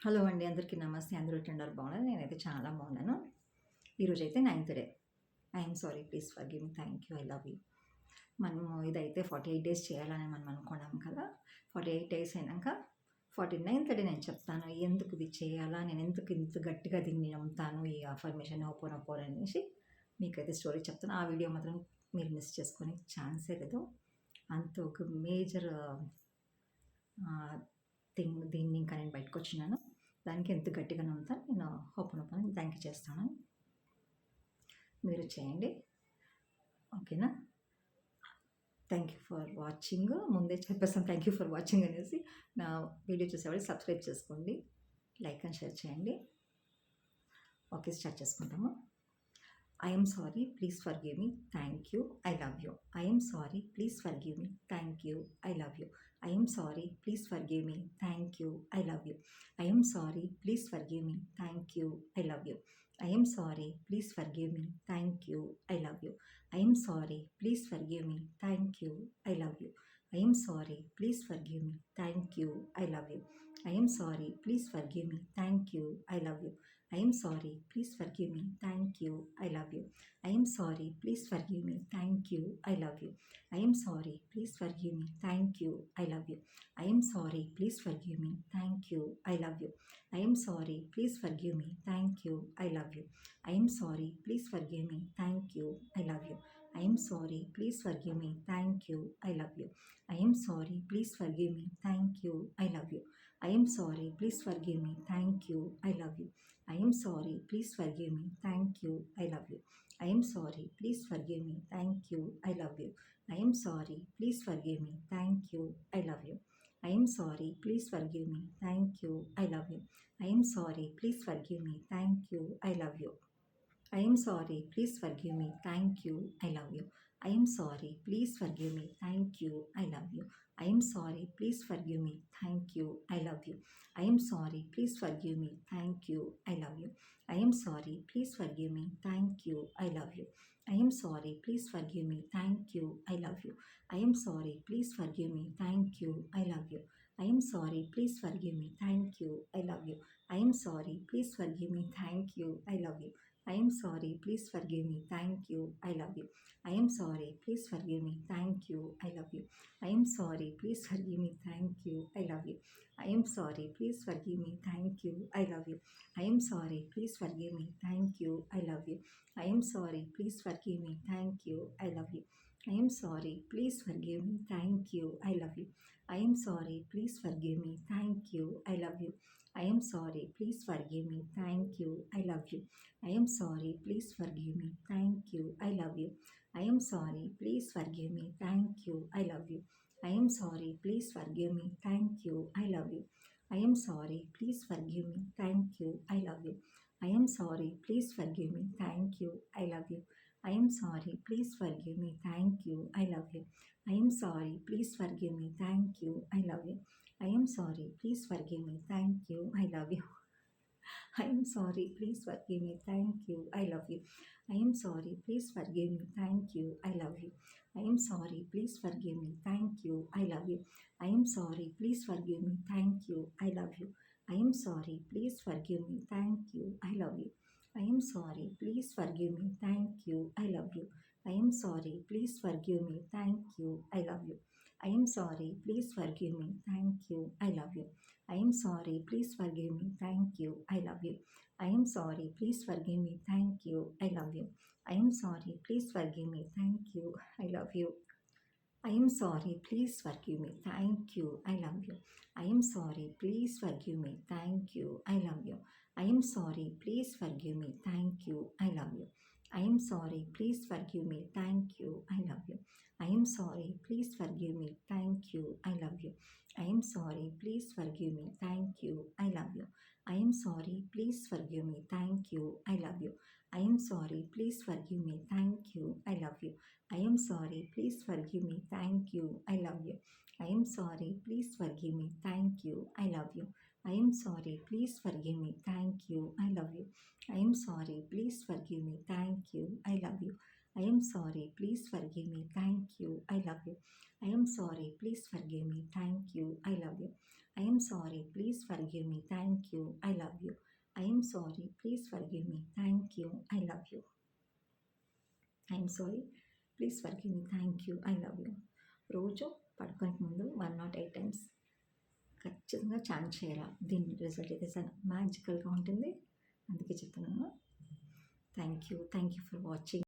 Hello అండి. అందరికీ నమస్తే. అందరూ ఎట్లున్నారు? బాగున్నారా? నేనైతే చాలా బాగున్నాను. ఈరోజైతే ninth day. I'm sorry. Please forgive me. Thank you. I love you. మనము ఇదైతే 48 డేస్ చేయాలని మనం అనుకున్నాం కదా! 48 డేస్ అయినంక 49థ్ డే నేను చెప్తాను. ఎందుకు ఇది చేయాలా? నేను ఎందుకు ఇంత గట్టిగా దీన్ని నమ్ముతాను ఈ అఫర్మేషన్ హోపోనోపోనో అనేసి మీకైతే స్టోరీ చెప్తాను. ఆ వీడియో మాత్రం మీరు మిస్ చేసుకునే ఛాన్సే లేదు. అంత ఒక మేజర్ దీన్ని ఇంకా నేను బయటకొచ్చినాను. దానికి ఎంత గట్టిగా నమ్ముతాను నేను హోపోనోపోనో దానికి చేస్తాను. మీరు చేయండి. ఓకేనా? Thank you for watching. ముందే చెప్పేస్తాను థ్యాంక్ యూ ఫర్ వాచింగ్ అనేసి. నా వీడియో చూసేవాళ్ళు సబ్స్క్రైబ్ చేసుకోండి. లైక్ అండ్ షేర్ చేయండి. ఓకే, స్టార్ట్ చేసుకుంటాము. I am sorry, please forgive me. Thank you. I love you. I am sorry, please forgive me. Thank you. I love you. I am sorry, please forgive me. Thank you. I love you. I am sorry, please forgive me. Thank you. I love you. I am sorry, please forgive me. Thank you. I love you. I am sorry, please forgive me. Thank you. I love you. I am sorry, please forgive me. Thank you. I love you. I am sorry, please forgive me. Thank you. I love you. I am sorry, please forgive me. Thank you. I love you. I am sorry, please forgive me. Thank you. I love you. I am sorry, please forgive me. Thank you. I love you. I am sorry, please forgive me. Thank you. I love you. I am sorry, please forgive me. Thank you. I love you. I am sorry, please forgive me. Thank you. I love you. I am sorry, please forgive me. Thank you. I love you. I am sorry, please forgive me. Thank you. I love you. I am sorry, please forgive me. Thank you. I love you. I am sorry, please forgive me. Thank you. I love you. I am sorry, please forgive me. Thank you. I love you. I am sorry, please forgive me. Thank you. I love you. I am sorry, please forgive me. Thank you. I love you. I am sorry, please forgive me. Thank you. I love you. I am sorry, please forgive me. Thank you. I love you. I am sorry, please forgive me. Thank you. I love you. I am sorry, please forgive me. Thank you. I love you. I am sorry, please forgive me. Thank you. I love you. I am sorry, please forgive me. Thank you. I love you. I am sorry, please forgive me. Thank you. I love you. I am sorry, please forgive me. Thank you. I love you. I am sorry, please forgive me. Thank you. I love you. I am sorry, please forgive me. Thank you. I love you. I am sorry, please forgive me. Thank you. I love you. I am sorry, please forgive me. Thank you. I love you. I am sorry, please forgive me. Thank you. I love you. I am sorry, please forgive me. Thank you. I love you. I am sorry, please forgive me. Thank you. I love you. I am sorry, please forgive me. Thank you. I love you. I am sorry, please forgive me. Thank you. I love you. I am sorry, please forgive me. Thank you. I love you. I am sorry, please forgive me. Thank you. I love you. I am sorry, please forgive me. Thank you. I love you. I am sorry, please forgive me. Thank you. I love you. I am sorry, please forgive me. Thank you. I love you. I am sorry, please forgive me. Thank you. I love you. I am sorry, please forgive me. Thank you. I love you. I am sorry, please forgive me. Thank you. I love you. I am sorry, please forgive me. Thank you. I love you. I am sorry, please forgive me. Thank you. I love you. I am sorry, please forgive me. Thank you. I love you. I am sorry, please forgive me. Thank you. I love you. I am sorry, please forgive me. Thank you. I love you. I am sorry, please forgive me. Thank you. I love you. I am sorry, please forgive me. Thank you. I love you. I am sorry, please forgive me. Thank you. I love you. I am sorry, please forgive me. Thank you. I love you. I am sorry, please forgive me. Thank you. I love you. I am sorry, please forgive me. Thank you. I love you. I am sorry, please forgive me. Thank you. I love you. I am sorry, please forgive me. Thank you. I love you. I am sorry, please forgive me. Thank you. I love you. I am sorry, please forgive me. Thank you. I love you. I am sorry, please forgive me. Thank you. I love you. I am sorry, please forgive me. Thank you. I love you. I am sorry, please forgive me. Thank you. I love you. I am sorry, please forgive me. Thank you. I love you. I am sorry, please forgive me. Thank you. I love you. I am sorry, please forgive me. Thank you. I love you. I am sorry, please forgive me. Thank you. I love you. I am sorry, please forgive me. Thank you. I love you. I am sorry, please forgive me. Thank you. I love you. I am sorry, please forgive me. Thank you. I love you. I am sorry, please forgive me. Thank you. I love you. I am sorry, please forgive me. Thank you. I love you. I'm sorry, please forgive me, thank you, I love you. I'm sorry, please forgive me, thank you, I love you. I'm sorry, please forgive me, thank you, I love you. రోజు పడుకోనికి ముందు 108 times ఖచ్చితంగా chant చేయాలి. దీని result అయితే చాలా మ్యాజికల్గా ఉంటుంది. అందుకే చెప్తున్నాను. Thank you for watching.